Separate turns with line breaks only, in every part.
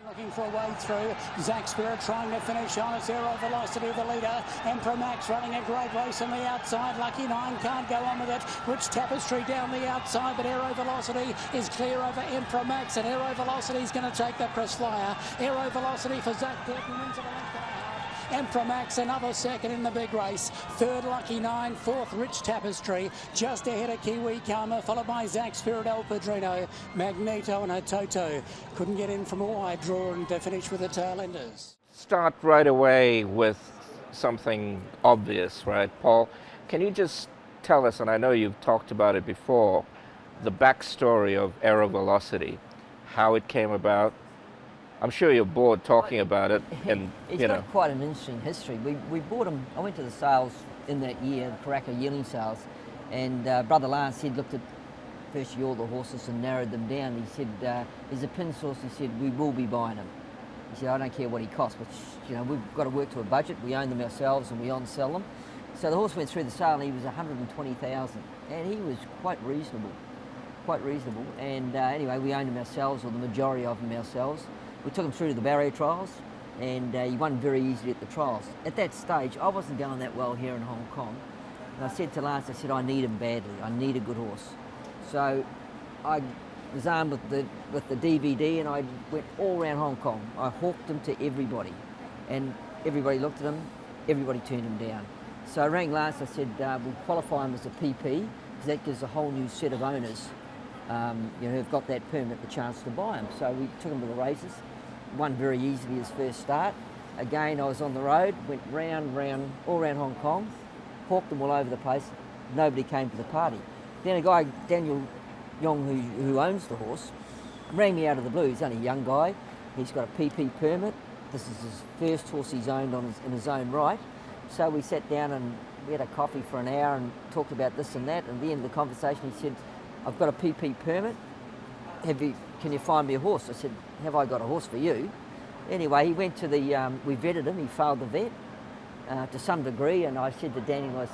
Looking for a way through. Zach Spirit trying to finish on. It's Aero Velocity, the leader. Emperor Max running a great race on the outside. Lucky Nine can't go on with it. Rich Tapestry down the outside, but Aero Velocity is clear over Emperor Max, and Aero Velocity is going to take the Chris Flyer. Aero Velocity for Zach Burton into the left. Emperor Max another second in the big race. Third Lucky Nine, fourth Rich Tapestry, just ahead of Kiwi Karma, followed by Zach Spirit, El Padrino, Magneto and Hototo. Couldn't get in from a wide draw and to finish with the tail enders.
Start right away with something obvious, right, Paul? Can you just tell us, and I know you've talked about it before, the backstory of Aero Velocity, how it came about? I'm sure you're bored talking about it, and
it's got quite an interesting history. We bought him. I went to the sales in that year, the Karaka yearling sales, and Brother Lance, he'd looked at virtually all the horses and narrowed them down. He said, "He's a pin source." He said, "We will be buying him." He said, "I don't care what he costs, but we've got to work to a budget. We own them ourselves, and we on-sell them." So the horse went through the sale, and he was 120,000, and he was quite reasonable. And anyway, we owned him ourselves, or the majority of them ourselves. We took him through to the barrier trials, and he won very easily at the trials. At that stage, I wasn't going that well here in Hong Kong. And I said to Lance, I need him badly. I need a good horse. So I was armed with the DVD, and I went all around Hong Kong. I hawked him to everybody, and everybody looked at him, everybody turned him down. So I rang Lance, I said, we'll qualify him as a PP, because that gives a whole new set of owners who've got that permit the chance to buy him. So we took him to the races. Won very easily his first start. Again, I was on the road, went round, all around Hong Kong, hawked them all over the place. Nobody came to the party. Then a guy, Daniel Yong, who owns the horse, rang me out of the blue. He's only a young guy. He's got a PP permit. This is his first horse he's owned in his own right. So we sat down and we had a coffee for an hour and talked about this and that. And at the end of the conversation, he said, "I've got a PP permit. Can you find me a horse?" I said, "Have I got a horse for you?" Anyway, he went to we vetted him, he failed the vet to some degree, and I said to Daniel,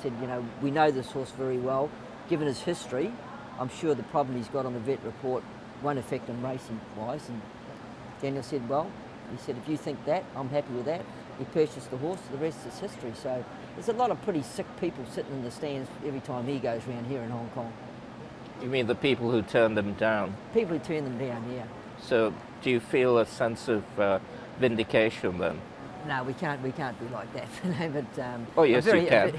we know this horse very well. Given his history, I'm sure the problem he's got on the vet report won't affect him racing-wise. And Daniel said, if you think that, I'm happy with that. He purchased the horse, the rest is history. So there's a lot of pretty sick people sitting in the stands every time he goes around here in Hong Kong.
You mean the people who turned them down?
People who turned them down, yeah.
So do you feel a sense of vindication then?
No, we can't be like that. But,
oh yes, you can.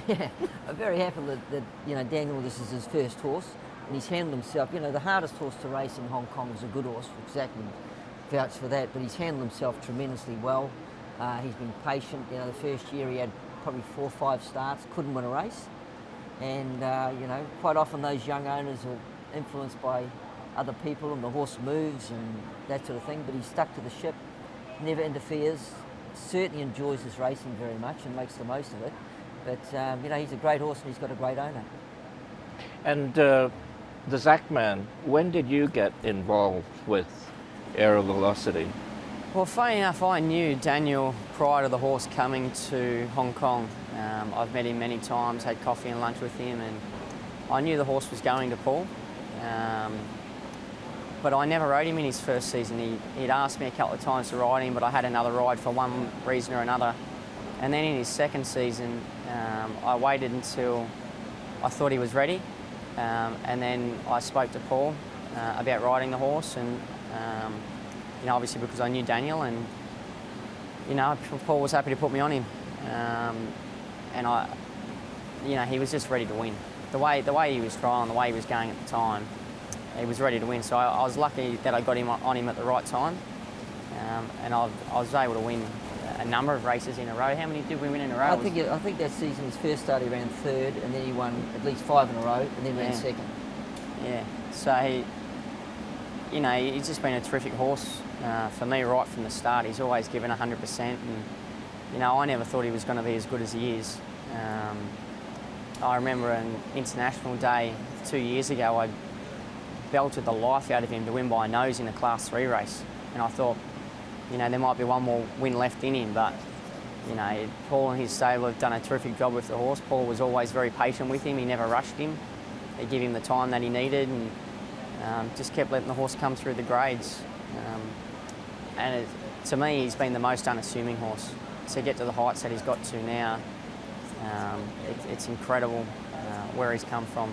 I'm very happy that Daniel, this is his first horse, and he's handled himself. The hardest horse to race in Hong Kong is a good horse. Exactly, vouch for that. But he's handled himself tremendously well. He's been patient. The first year he had probably 4 or 5 starts, couldn't win a race, and quite often those young owners are influenced by other people, and the horse moves and that sort of thing. But he's stuck to the ship, never interferes. Certainly enjoys his racing very much and makes the most of it. But he's a great horse and he's got a great owner.
And the Zach man, when did you get involved with Aero Velocity?
Well, funny enough, I knew Daniel prior to the horse coming to Hong Kong. I've met him many times, had coffee and lunch with him, and I knew the horse was going to Paul. But I never rode him in his first season. He'd asked me a couple of times to ride him, but I had another ride for one reason or another. And then in his second season, I waited until I thought he was ready. And then I spoke to Paul about riding the horse, and obviously because I knew Daniel, and Paul was happy to put me on him. And he was just ready to win. The way he was trialling, the way he was going at the time, he was ready to win. So I was lucky that I got him on him at the right time, and I was able to win a number of races in a row. How many did we win in a row?
I think that season his first start he ran 3rd, and then he won at least 5 in a row, and then ran 2nd.
Yeah. So he's just been a terrific horse for me right from the start. He's always given 100%, and I never thought he was going to be as good as he is. I remember an international day 2 years ago, I belted the life out of him to win by a nose in a Class 3 race, and I thought, there might be one more win left in him, but Paul and his stable have done a terrific job with the horse. Paul was always very patient with him. He never rushed him. He gave him the time that he needed, and just kept letting the horse come through the grades. And to me, he's been the most unassuming horse. To get to the heights that he's got to now, it's incredible where he's come from.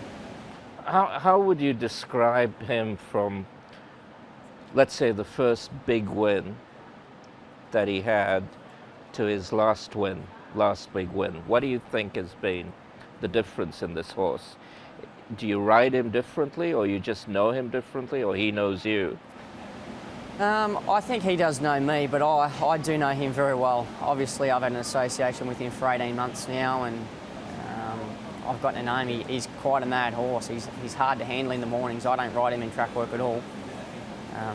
How would you describe him from, let's say, the first big win that he had to his last big win? What do you think has been the difference in this horse? Do you ride him differently, or you just know him differently, or he knows you?
I think he does know me, but I do know him very well. Obviously, I've had an association with him for 18 months now, and I've gotten to know him. He's quite a mad horse. He's hard to handle in the mornings. I don't ride him in track work at all.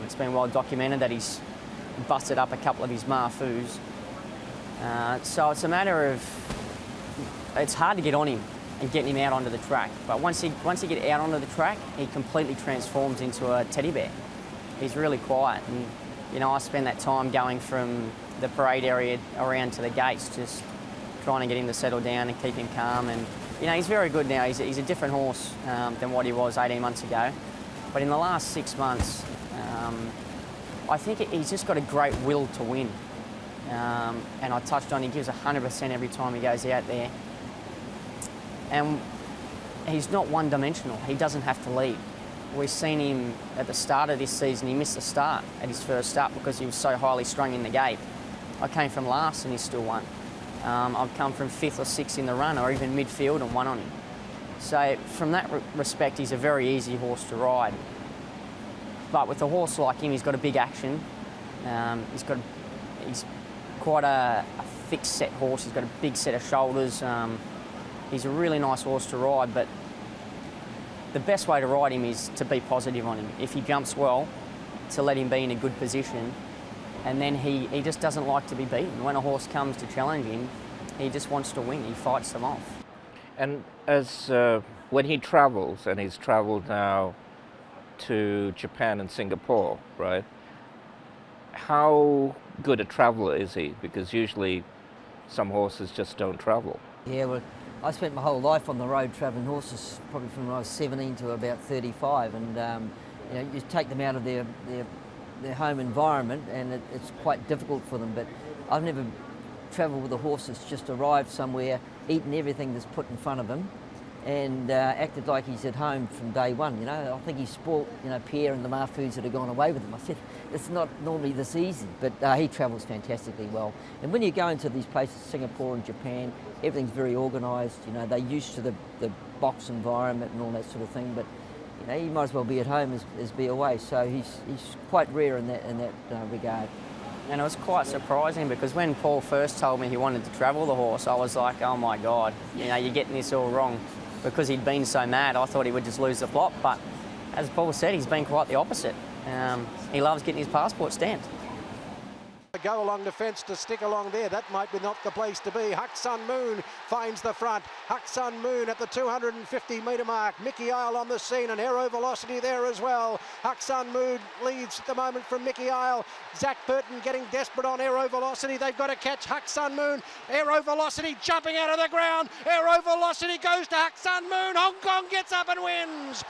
It's been well documented that he's busted up a couple of his marfoos. So it's a matter of, it's hard to get on him and getting him out onto the track. But once he get out onto the track, he completely transforms into a teddy bear. He's really quiet, and you know, I spend that time going from the parade area around to the gates, just trying to get him to settle down and keep him calm. And you know, he's very good now. He's a different horse than what he was 18 months ago. But in the last 6 months, I think he's just got a great will to win. And I touched on, he gives 100% every time he goes out there. And he's not one-dimensional. He doesn't have to lead. We've seen him at the start of this season, he missed the start at his first start because he was so highly strung in the gate. I came from last and he still won. I've come from 5th or 6th in the run, or even midfield, and won on him. So from that respect, he's a very easy horse to ride. But with a horse like him, he's got a big action. He's quite a thick set horse. He's got a big set of shoulders. He's a really nice horse to ride, but the best way to ride him is to be positive on him. If he jumps well, to let him be in a good position, and then he just doesn't like to be beaten. When a horse comes to challenge him, he just wants to win. He fights them off.
And as when he travels, and he's traveled now to Japan and Singapore, right? How good a traveller is he? Because usually some horses just don't travel.
Yeah, well, I spent my whole life on the road travelling horses, probably from when I was 17 to about 35, and you know, you take them out of their home environment, and it's quite difficult for them. But I've never travelled with a horse that's just arrived somewhere, eaten everything that's put in front of him, and acted like he's at home from day one. You know, I think he's spoilt, you know, Pierre and the marfoos that have gone away with him. I said, it's not normally this easy, but he travels fantastically well. And when you go into these places, Singapore and Japan, everything's very organised. You know, they're used to the box environment and all that sort of thing. But you know, you might as well be at home as be away. So he's quite rare in that regard.
And it was quite surprising, because when Paul first told me he wanted to travel the horse, I was like, oh my God, you know, you're getting this all wrong. Because he'd been so mad, I thought he would just lose the plot. But as Paul said, he's been quite the opposite. He loves getting his passport stamped.
Go along the fence to stick along there. That might be not the place to be. Huck Sun Moon finds the front. Huck Sun Moon at the 250 metre mark. Mickey Isle on the scene, and Aero Velocity there as well. Huck Sun Moon leads at the moment from Mickey Isle. Zach Burton getting desperate on Aero Velocity. They've got to catch Huck Sun Moon. Aero Velocity jumping out of the ground. Aero Velocity goes to Huck Sun Moon. Hong Kong gets up and wins.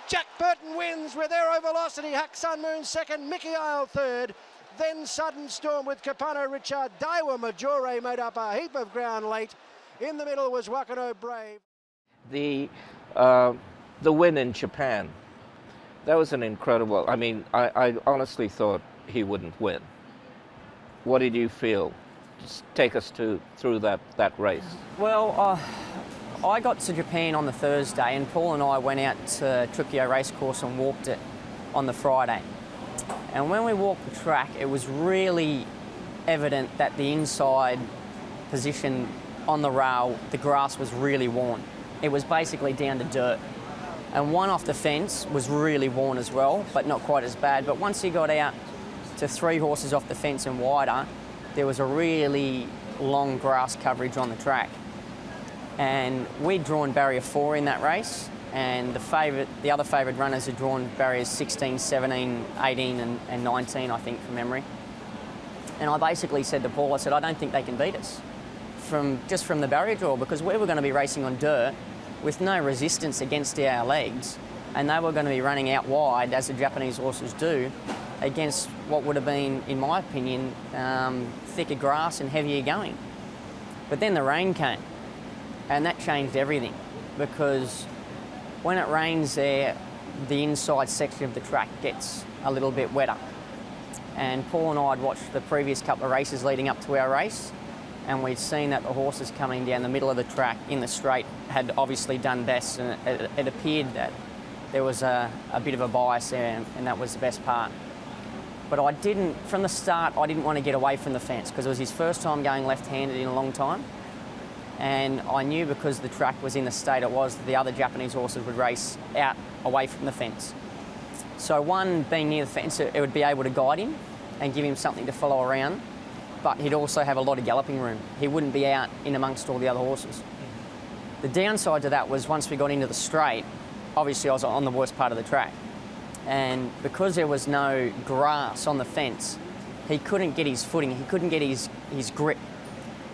Jack Burton wins with Aero Velocity. Huck Sun Moon second. Mickey Isle third. Then Sudden Storm with Capano Richard. Daiwa Majore made up a heap of ground late. In the middle was Wakano Brave.
The win in Japan, that was an incredible. I mean, I honestly thought he wouldn't win. What did you feel? Just take us through that race.
Well, I got to Japan on the Thursday, and Paul and I went out to Trukio Racecourse and walked it on the Friday. And when we walked the track, it was really evident that the inside position on the rail, the grass was really worn. It was basically down to dirt. And one off the fence was really worn as well, but not quite as bad. But once he got out to 3 horses off the fence and wider, there was a really long grass coverage on the track. And we'd drawn barrier 4 in that race, and the other favoured runners had drawn barriers 16, 17, 18 and 19, I think, from memory. And I basically said to Paul, I said, I don't think they can beat us just from the barrier draw, because we were going to be racing on dirt with no resistance against our legs, and they were going to be running out wide, as the Japanese horses do. against what would have been, in my opinion, thicker grass and heavier going. But then the rain came, and that changed everything, because when it rains there, the inside section of the track gets a little bit wetter. And Paul and I had watched the previous couple of races leading up to our race, and we'd seen that the horses coming down the middle of the track in the straight had obviously done best, and it appeared that there was a bit of a bias there, and that was the best part. But from the start, I didn't want to get away from the fence, because it was his first time going left-handed in a long time. And I knew, because the track was in the state it was, that the other Japanese horses would race out away from the fence. So one, being near the fence, it would be able to guide him and give him something to follow around, but he'd also have a lot of galloping room. He wouldn't be out in amongst all the other horses. The downside to that was, once we got into the straight, obviously I was on the worst part of the track. And because there was no grass on the fence, he couldn't get his footing, he couldn't get his grip.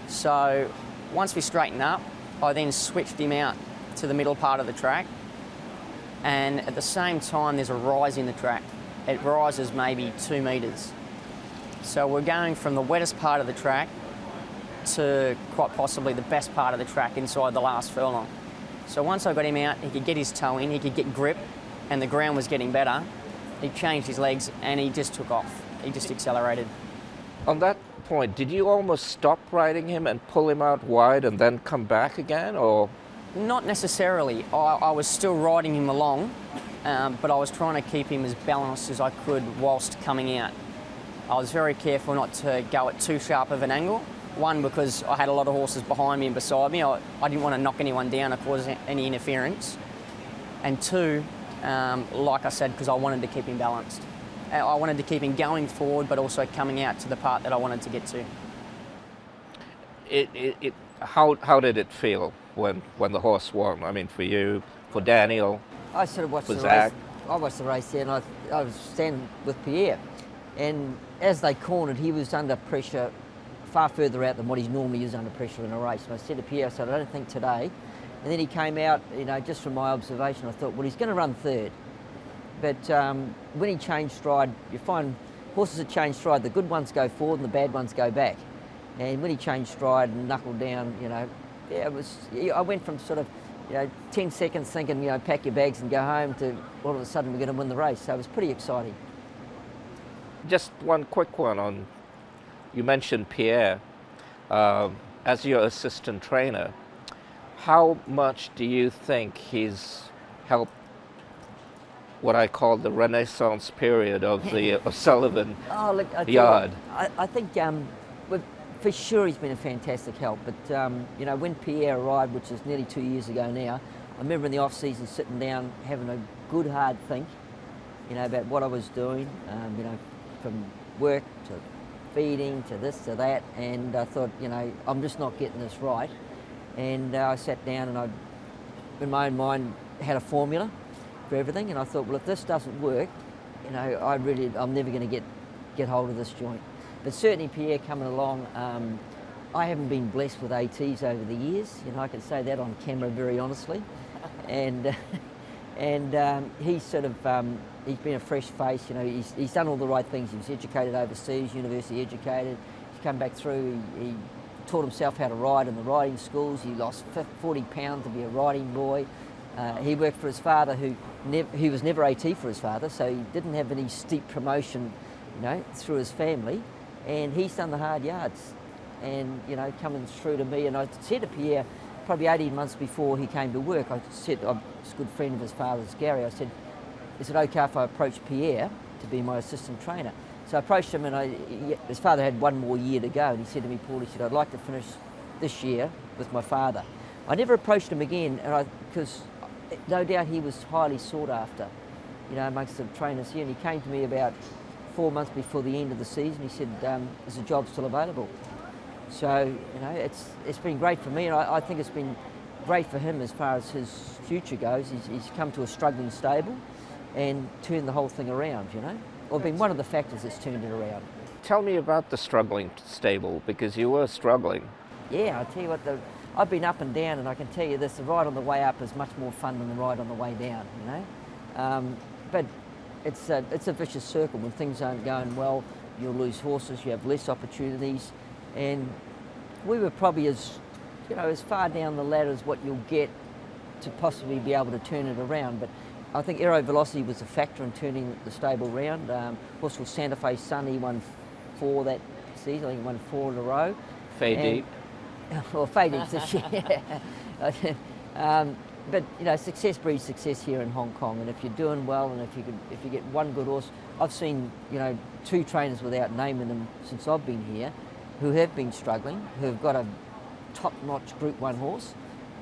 So once we straightened up, I then switched him out to the middle part of the track. And at the same time, there's a rise in the track. It rises maybe 2 metres. So we're going from the wettest part of the track to quite possibly the best part of the track inside the last furlong. So once I got him out, he could get his toe in, he could get grip, and the ground was getting better. He changed his legs and he just took off. He just accelerated.
On that point, did you almost stop riding him and pull him out wide and then come back again, or?
Not necessarily. I was still riding him along, but I was trying to keep him as balanced as I could whilst coming out. I was very careful not to go at too sharp of an angle. One, because I had a lot of horses behind me and beside me. I didn't want to knock anyone down or cause any interference. And two, like I said, because I wanted to keep him balanced. I wanted to keep him going forward, but also coming out to the part that I wanted to get to.
How did it feel when the horse won? I mean, for you, for Daniel,
I sort of watched
for
the
Zach.
race. I watched the race there, and I was standing with Pierre. And as they cornered, he was under pressure far further out than what he normally is under pressure in a race. And I said to Pierre, I said, I don't think today. And then he came out, just from my observation, I thought, well, he's going to run third. But when he changed stride, you find horses that change stride, the good ones go forward and the bad ones go back. And when he changed stride and knuckled down, I went from sort of, 10 seconds thinking, pack your bags and go home, to all of a sudden we're going to win the race. So it was pretty exciting.
Just one quick one on, you mentioned Pierre as your assistant trainer. How much do you think he's helped what I call the Renaissance period of the O'Sullivan yard?
I think for sure he's been a fantastic help. But when Pierre arrived, which is nearly 2 years ago now, I remember in the off season sitting down having a good hard think, about what I was doing, from work to feeding to this to that, and I thought, I'm just not getting this right. And I sat down and I, in my own mind, had a formula for everything, and I thought, well, if this doesn't work, I'm never going to get hold of this joint. But certainly Pierre coming along, I haven't been blessed with ATs over the years. I can say that on camera very honestly. And he's sort of, he's been a fresh face. He's done all the right things. He was educated overseas, university educated. He's come back through. He taught himself how to ride in the riding schools. He lost 40 pounds to be a riding boy. He worked for his father, who was never AT for his father, so he didn't have any steep promotion, through his family. And he's done the hard yards, and coming through to me. And I said to Pierre, probably 18 months before he came to work, I said, I was a good friend of his father's, Gary. I said, is it okay if I approach Pierre to be my assistant trainer? So I approached him, and his father had one more year to go, and he said to me, Paul, he said, I'd like to finish this year with my father. I never approached him again, because no doubt he was highly sought after, amongst the trainers here. And he came to me about 4 months before the end of the season. He said, is the job still available? So, it's been great for me, and I think it's been great for him as far as his future goes. He's come to a struggling stable and turned the whole thing around, or been one of the factors that's turned it around.
Tell me about the struggling stable, because you were struggling.
Yeah, I'll tell you what, I've been up and down, and I can tell you this, the ride on the way up is much more fun than the ride on the way down, But it's a vicious circle. When things aren't going well, you'll lose horses, you have less opportunities, and we were probably as far down the ladder as what you'll get to possibly be able to turn it around. But I think Aero Velocity was a factor in turning the stable round. Horse called Santa Fe Sun, he won 4 that season. I think he won 4 in a row.
Deep.
Well, Fade Deep this year. But success breeds success here in Hong Kong, and if you're doing well, and if you get one good horse, I've seen 2 trainers, without naming them since I've been here, who have been struggling, who have got a top-notch Group 1 horse,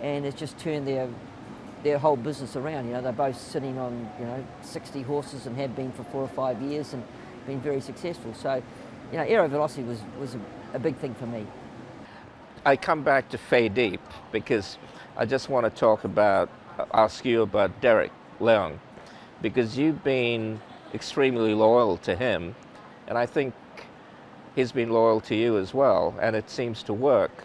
and it's just turned their whole business around. They're both sitting on 60 horses and have been for 4 or 5 years and been very successful. So Aero Velocity was a big thing for me.
I come back to Fade Deep because I just want to ask you about Derek Leung, because you've been extremely loyal to him, and I think he's been loyal to you as well, and it seems to work.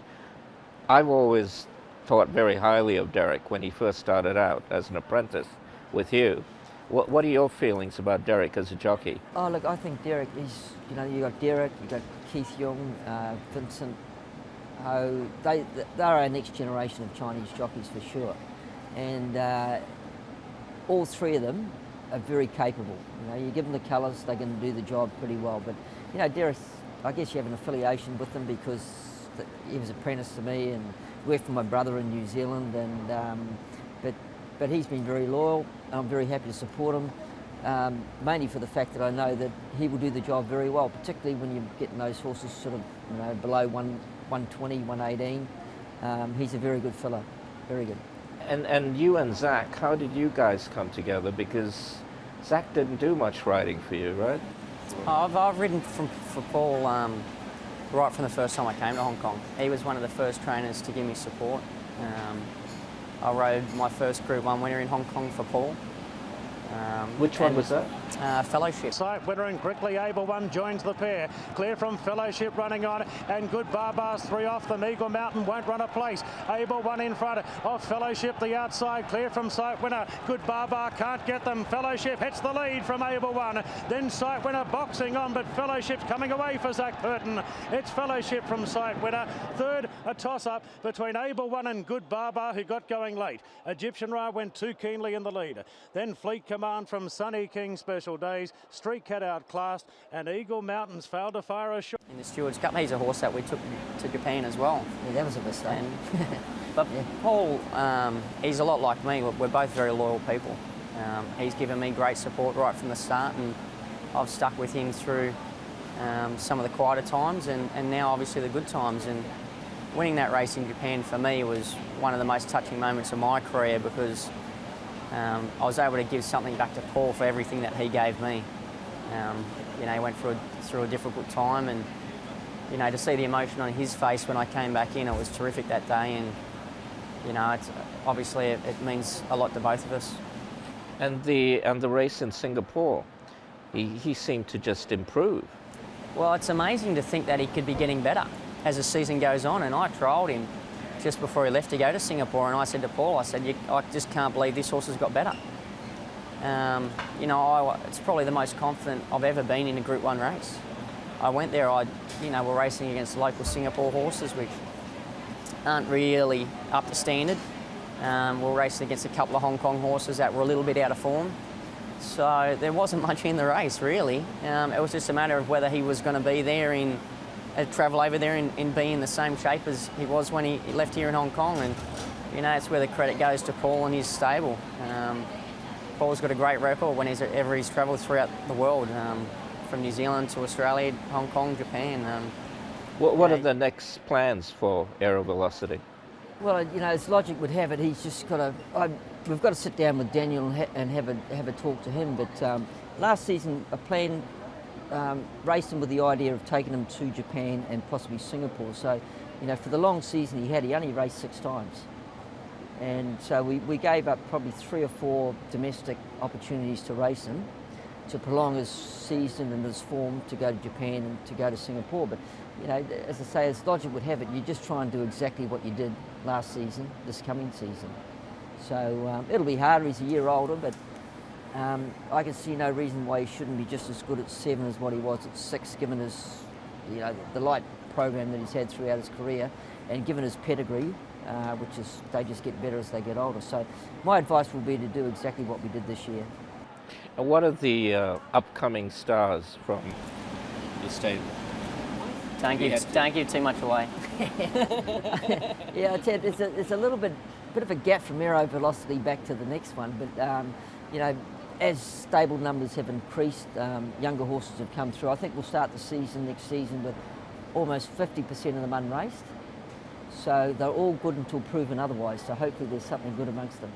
I've always thought very highly of Derek when he first started out as an apprentice with you. What are your feelings about Derek as a jockey?
Oh, look, I think Derek is, you got Derek, you got Keith Young, Vincent. They're our next generation of Chinese jockeys for sure, and all 3 of them are very capable. You give them the colours, they can do the job pretty well. But Derek, I guess you have an affiliation with him because he was apprentice to me and worked for my brother in New Zealand, and but he's been very loyal. I'm very happy to support him, mainly for the fact that I know that he will do the job very well, particularly when you're getting those horses sort of below 120, 118. He's a very good fella, very good.
And you and Zach, how did you guys come together? Because Zach didn't do much riding for you, right?
I've ridden for Paul right from the first time I came to Hong Kong. He was one of the first trainers to give me support. I rode my first Group 1 winner in Hong Kong for Paul.
Which one was that?
Fellowship.
Sight winner, and quickly Able One joins the pair. Clear from Fellowship running on, and Good Barbar's 3 off. The Eagle Mountain won't run a place. Able One in front of Fellowship, the outside. Clear from Sight winner. Good Barbar can't get them. Fellowship hits the lead from Able One. Then Sight winner boxing on, but Fellowship's coming away for Zach Burton. It's Fellowship from Sight winner. Third, a toss-up between Able One and Good Barbar, who got going late. Egyptian Ra went too keenly in the lead. Then Fleet Command from Sunny King Special Days. Street Cat outclassed, and Eagle Mountains failed to fire a shot.
In the Stewards Cup, he's a horse that we took to Japan as well.
Yeah, that was a mistake.
But yeah. Paul, he's a lot like me. We're both very loyal people. He's given me great support right from the start, and I've stuck with him through some of the quieter times and now obviously the good times. And winning that race in Japan for me was one of the most touching moments of my career, because I was able to give something back to Paul for everything that he gave me. He went through a difficult time, and to see the emotion on his face when I came back in, it was terrific that day. And it's obviously it means a lot to both of us.
And the race in Singapore, he seemed to just improve.
Well, it's amazing to think that he could be getting better as the season goes on. And I trialled him just before he left to go to Singapore, and I said to Paul, I just can't believe this horse has got better. It's probably the most confident I've ever been in a Group 1 race. I went there, we're racing against local Singapore horses, which aren't really up to standard. We're racing against a couple of Hong Kong horses that were a little bit out of form. So there wasn't much in the race, really. It was just a matter of whether he was going to be there travel over there and be in the same shape as he was when he left here in Hong Kong. And, it's where the credit goes to Paul and his stable. Paul's got a great record whenever he's travelled throughout the world, from New Zealand to Australia, Hong Kong, Japan.
What are the next plans for Aero Velocity?
Well, as logic would have it, he's just got to. We've got to sit down with Daniel and have a talk to him. But last season, a plan raced him with the idea of taking him to Japan and possibly Singapore. So, for the long season he only raced 6 times. And so we gave up probably 3 or 4 domestic opportunities to race him, to prolong his season and his form to go to Japan and to go to Singapore. But, as I say, as logic would have it, you just try and do exactly what you did last season, this coming season. So it'll be harder, he's a year older, but I can see no reason why he shouldn't be just as good at 7 as what he was at 6, given his, the light program that he's had throughout his career, and given his pedigree, which is they just get better as they get older. So my advice would be to do exactly what we did this year.
And what are the upcoming stars from the stable?
Don't give too much away.
Yeah, I'd say it's a little bit of a gap from Aero Velocity back to the next one, but as stable numbers have increased, younger horses have come through. I think we'll start the season next season with almost 50% of them unraced. So they're all good until proven otherwise, so hopefully there's something good amongst them.